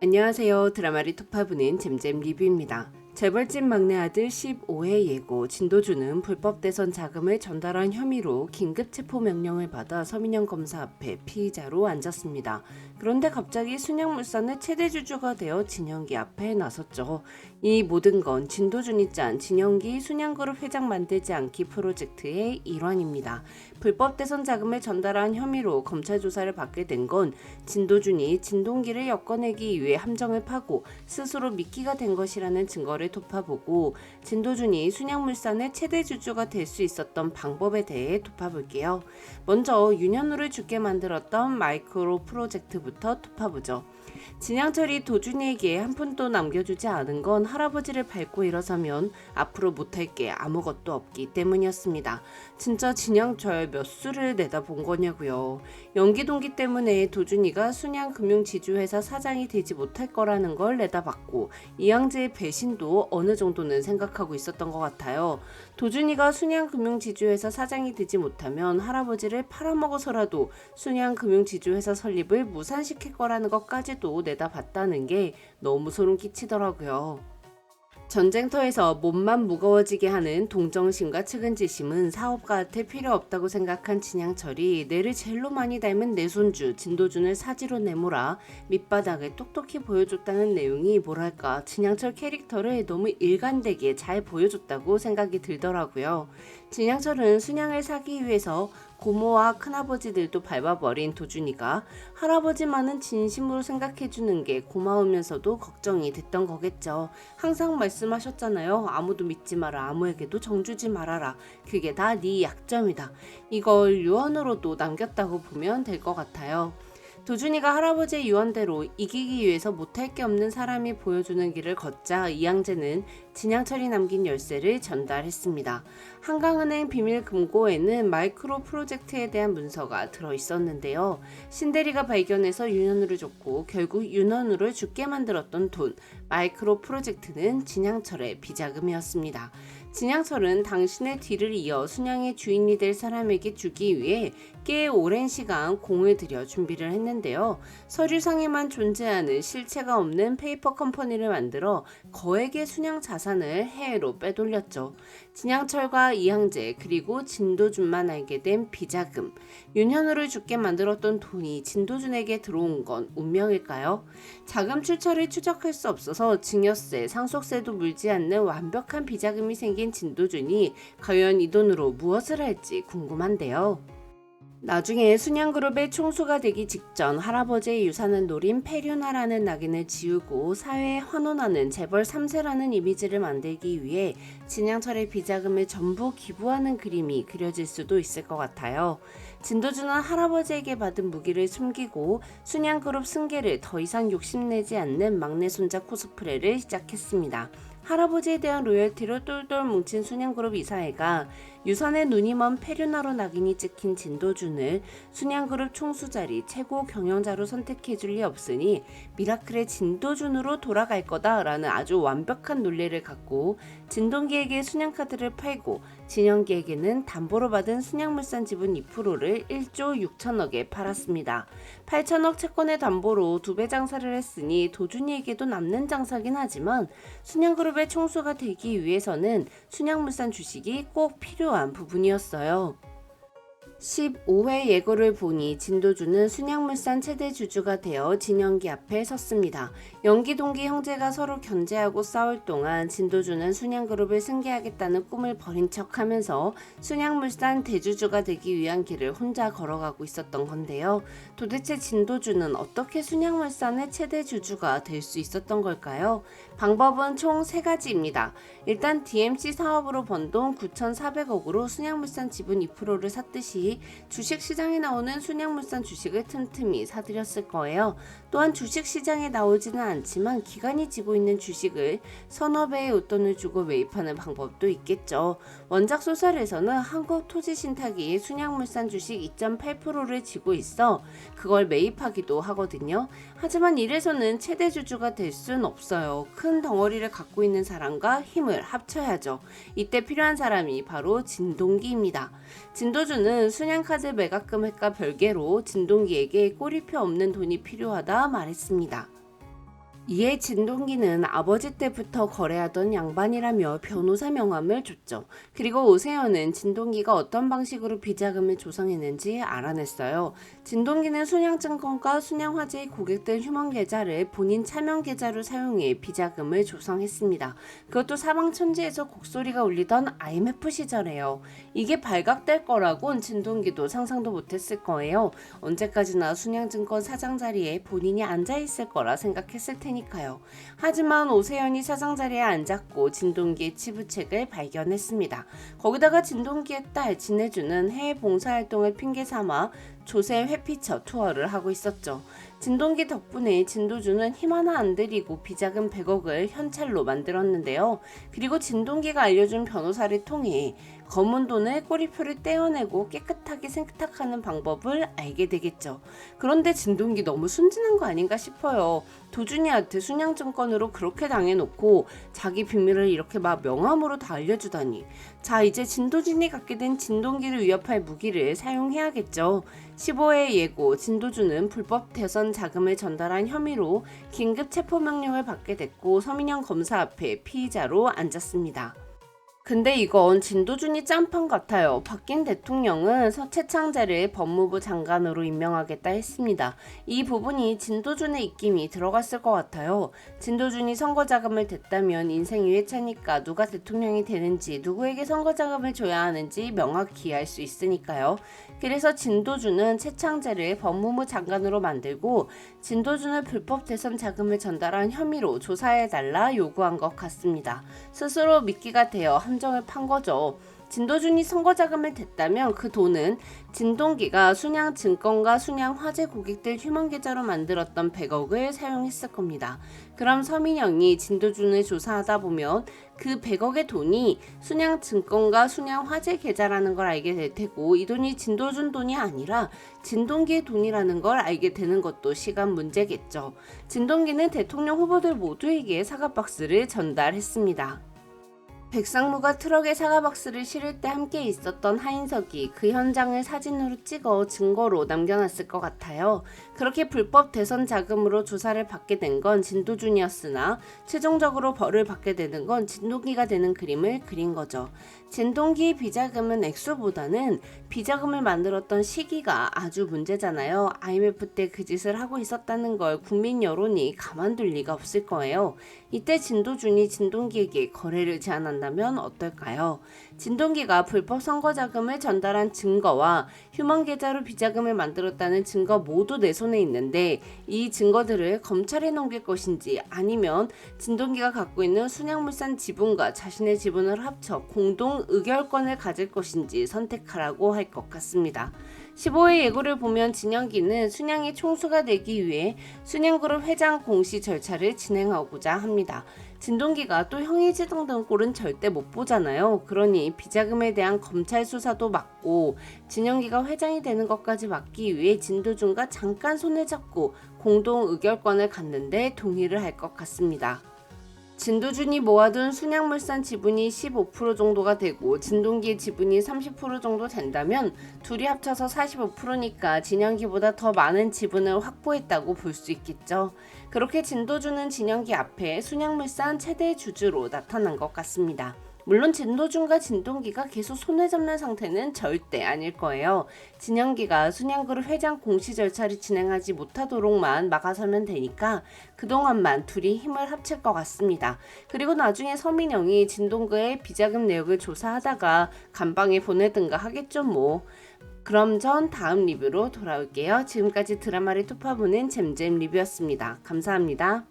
안녕하세요. 드라마를 톱파보는 잼잼 리뷰입니다. 재벌집 막내 아들 15회 예고 진도준은 불법 대선 자금을 전달한 혐의로 긴급 체포 명령을 받아 서민영 검사 앞에 피의자로 앉았습니다. 그런데 갑자기 순양물산의 최대 주주가 되어 진영기 앞에 나섰죠. 이 모든 건 진도준이 짠 진영기 순양그룹 회장 만들지 않기 프로젝트의 일환입니다. 불법 대선 자금을 전달한 혐의로 검찰 조사를 받게 된 건 진도준이 진동기를 엮어내기 위해 함정을 파고 스스로 미끼가 된 것이라는 증거를 톱파보고 진도준이 순양물산의 최대 주주가 될 수 있었던 방법에 대해 톱파볼게요. 먼저 윤현우를 죽게 만들었던 마이크로 프로젝트부터 톱파보죠. 진양철이 도준이에게 한 푼도 남겨주지 않은 건 할아버지를 밟고 일어서면 앞으로 못할 게 아무것도 없기 때문이었습니다. 진짜 진양철 몇 수를 내다본 거냐고요. 연기 동기 때문에 도준이가 순양금융지주회사 사장이 되지 못할 거라는 걸 내다봤고 이양재의 배신도 어느 정도는 생각하고 있었던 것 같아요. 도준이가 순양금융지주회사 사장이 되지 못하면 할아버지를 팔아먹어서라도 순양금융지주회사 설립을 무산시킬 거라는 것까지도 내다봤다는 게 너무 소름 끼치더라고요. 전쟁터에서 몸만 무거워지게 하는 동정심과 측은지심은 사업가한테 필요 없다고 생각한 진양철이 뇌를 젤로 많이 닮은 내손주 진도준을 사지로 내몰아 밑바닥을 똑똑히 보여줬다는 내용이 뭐랄까 진양철 캐릭터를 너무 일관되게 잘 보여줬다고 생각이 들더라고요. 진양철은 순양을 사기 위해서 고모와 큰아버지들도 밟아버린 도준이가 할아버지만은 진심으로 생각해주는 게 고마우면서도 걱정이 됐던 거겠죠. 항상 말씀하셨잖아요. 아무도 믿지 마라. 아무에게도 정주지 말아라. 그게 다 네 약점이다. 이걸 유언으로도 남겼다고 보면 될 것 같아요. 도준이가 할아버지의 유언대로 이기기 위해서 못할 게 없는 사람이 보여주는 길을 걷자 이양재는 진양철이 남긴 열쇠를 전달했습니다. 한강은행 비밀금고에는 마이크로 프로젝트에 대한 문서가 들어있었는데요. 신대리가 발견해서 윤현우를 줬고 결국 윤현우를 죽게 만들었던 돈, 마이크로 프로젝트는 진양철의 비자금이었습니다. 진양철은 당신의 뒤를 이어 순양의 주인이 될 사람에게 주기 위해 꽤 오랜 시간 공을 들여 준비를 했는데요. 서류상에만 존재하는 실체가 없는 페이퍼 컴퍼니를 만들어 거액의 순양 자산을 해외로 빼돌렸죠. 진양철과 이항재 그리고 진도준만 알게 된 비자금, 윤현우를 죽게 만들었던 돈이 진도준에게 들어온 건 운명일까요? 자금 출처를 추적할 수 없어서 증여세, 상속세도 물지 않는 완벽한 비자금이 생긴 진도준이 과연 이 돈으로 무엇을 할지 궁금한데요. 나중에 순양그룹의 총수가 되기 직전 할아버지의 유산을 노린 페류나라는 낙인을 지우고 사회에 환원하는 재벌 3세라는 이미지를 만들기 위해 진양철의 비자금을 전부 기부하는 그림이 그려질 수도 있을 것 같아요. 진도준은 할아버지에게 받은 무기를 숨기고 순양그룹 승계를 더 이상 욕심내지 않는 막내 손자 코스프레를 시작했습니다. 할아버지에 대한 로열티로 똘똘 뭉친 순양그룹 이사회가 유산에 눈이 먼 페류나로 낙인이 찍힌 진도준을 순양그룹 총수 자리 최고 경영자로 선택해줄 리 없으니 미라클의 진도준으로 돌아갈 거다라는 아주 완벽한 논리를 갖고 진동기에게 순양카드를 팔고 진영기에게는 담보로 받은 순양물산 지분 2%를 1조 6천억에 팔았습니다. 8천억 채권의 담보로 2배 장사를 했으니 도준이에게도 남는 장사긴 하지만 순양그룹의 총수가 되기 위해서는 순양물산 주식이 꼭 필요한 부분이었어요. 15회 예고를 보니 진도준은 순양물산 최대 주주가 되어 진영기 앞에 섰습니다. 연기 동기 형제가 서로 견제하고 싸울 동안 진도준은 순양그룹을 승계하겠다는 꿈을 버린 척하면서 순양물산 대주주가 되기 위한 길을 혼자 걸어가고 있었던 건데요. 도대체 진도준은 어떻게 순양물산의 최대 주주가 될 수 있었던 걸까요? 방법은 총 3가지입니다. 일단 DMC 사업으로 번 돈 9,400억으로 순양물산 지분 2%를 샀듯이 주식시장에 나오는 순양물산 주식을 틈틈이 사들였을 거예요. 또한 주식시장에 나오지는 않지만 기관이 지고 있는 주식을 서너 배의 웃돈을 주고 매입하는 방법도 있겠죠. 원작 소설에서는 한국토지신탁이 순양물산 주식 2.8%를 지고 있어 그걸 매입하기도 하거든요. 하지만 이래서는 최대 주주가 될 순 없어요. 큰 덩어리를 갖고 있는 사람과 힘을 합쳐야죠. 이때 필요한 사람이 바로 진동기입니다. 진도준은 순양카드 매각금액과 별개로 진동기에게 꼬리표 없는 돈이 필요하다 말했습니다. 이에 진동기는 아버지 때부터 거래하던 양반이라며 변호사 명함을 줬죠. 그리고 오세연은 진동기가 어떤 방식으로 비자금을 조성했는지 알아냈어요. 진동기는 순양증권과 순양화재의 고객들 휴먼계좌를 본인 차명계좌로 사용해 비자금을 조성했습니다. 그것도 사방천지에서 곡소리가 울리던 IMF 시절에요. 이게 발각될 거라곤 진동기도 상상도 못했을 거예요. 언제까지나 순양증권 사장 자리에 본인이 앉아있을 거라 생각했을 테니까요. 하지만 오세연이 사장 자리에 앉았고 진동기의 치부책을 발견했습니다. 거기다가 진동기의 딸 진혜주는 해외 봉사활동을 핑계 삼아 조세 회피처 투어를 하고 있었죠. 진동기 덕분에 진도주는 힘 하나 안 들이고 비자금 100억을 현찰로 만들었는데요. 그리고 진동기가 알려준 변호사를 통해 검은 돈을 꼬리표를 떼어내고 깨끗하게 세탁하는 방법을 알게 되겠죠. 그런데 진동기 너무 순진한 거 아닌가 싶어요. 도준이한테 순양증권으로 그렇게 당해놓고 자기 비밀을 이렇게 막 명함으로 다 알려주다니. 자, 이제 진도준이 갖게 된 진동기를 위협할 무기를 사용해야겠죠. 15회 예고, 진도준은 불법 대선 자금을 전달한 혐의로 긴급 체포명령을 받게 됐고 서민영 검사 앞에 피의자로 앉았습니다. 근데 이건 진도준이 짬판 같아요. 바뀐 대통령은 서채창재를 법무부 장관으로 임명하겠다 했습니다. 이 부분이 진도준의 입김이 들어갔을 것 같아요. 진도준이 선거자금을 댔다면 인생이 회차니까 누가 대통령이 되는지 누구에게 선거자금을 줘야 하는지 명확히 알 수 있으니까요. 그래서 진도준은 채창재를 법무부 장관으로 만들고 진도준을 불법 대선 자금을 전달한 혐의로 조사해달라 요구한 것 같습니다. 스스로 미끼가 되어 함정을 판 거죠. 진도준이 선거자금을 댔다면 그 돈은 진동기가 순양증권과 순양화재 고객들 휴먼계좌로 만들었던 100억을 사용했을 겁니다. 그럼 서민영이 진도준을 조사하다 보면 그 100억의 돈이 순양증권과 순양화재 계좌라는 걸 알게 될 테고 이 돈이 진도준 돈이 아니라 진동기의 돈이라는 걸 알게 되는 것도 시간 문제겠죠. 진동기는 대통령 후보들 모두에게 사과박스를 전달했습니다. 백상무가 트럭에 사과박스를 실을 때 함께 있었던 하인석이 그 현장을 사진으로 찍어 증거로 남겨놨을 것 같아요. 그렇게 불법 대선 자금으로 조사를 받게 된 건 진도준이었으나 최종적으로 벌을 받게 되는 건 진동기가 되는 그림을 그린 거죠. 진동기의 비자금은 액수보다는 비자금을 만들었던 시기가 아주 문제잖아요. IMF 때 그 짓을 하고 있었다는 걸 국민 여론이 가만둘 리가 없을 거예요. 이때 진도준이 진동기에게 거래를 제안한다면 어떨까요? 진동기가 불법 선거자금을 전달한 증거와 휴먼 계좌로 비자금을 만들었다는 증거 모두 내 손에 있는데 이 증거들을 검찰에 넘길 것인지 아니면 진동기가 갖고 있는 순양물산 지분과 자신의 지분을 합쳐 공동 의결권을 가질 것인지 선택하라고 할 것 같습니다. 15회 예고를 보면 진영기는 순양의 총수가 되기 위해 순양그룹 회장 공시 절차를 진행하고자 합니다. 진동기가 또 형이지등 등 꼴은 절대 못 보잖아요. 그러니 비자금에 대한 검찰 수사도 막고 진영기가 회장이 되는 것까지 막기 위해 진도준과 잠깐 손을 잡고 공동 의결권을 갖는데 동의를 할 것 같습니다. 진도준이 모아둔 순양물산 지분이 15% 정도가 되고 진동기의 지분이 30% 정도 된다면 둘이 합쳐서 45%니까 진영기보다 더 많은 지분을 확보했다고 볼 수 있겠죠. 그렇게 진도준은 진영기 앞에 순양물산 최대 주주로 나타난 것 같습니다. 물론 진도준과 진동기가 계속 손을 잡는 상태는 절대 아닐 거예요. 진영기가 순양그룹 회장 공시 절차를 진행하지 못하도록만 막아서면 되니까 그동안만 둘이 힘을 합칠 것 같습니다. 그리고 나중에 서민영이 진동기의 비자금 내역을 조사하다가 감방에 보내든가 하겠죠 뭐. 그럼 전 다음 리뷰로 돌아올게요. 지금까지 드라마를 투파보는 잼잼 리뷰였습니다. 감사합니다.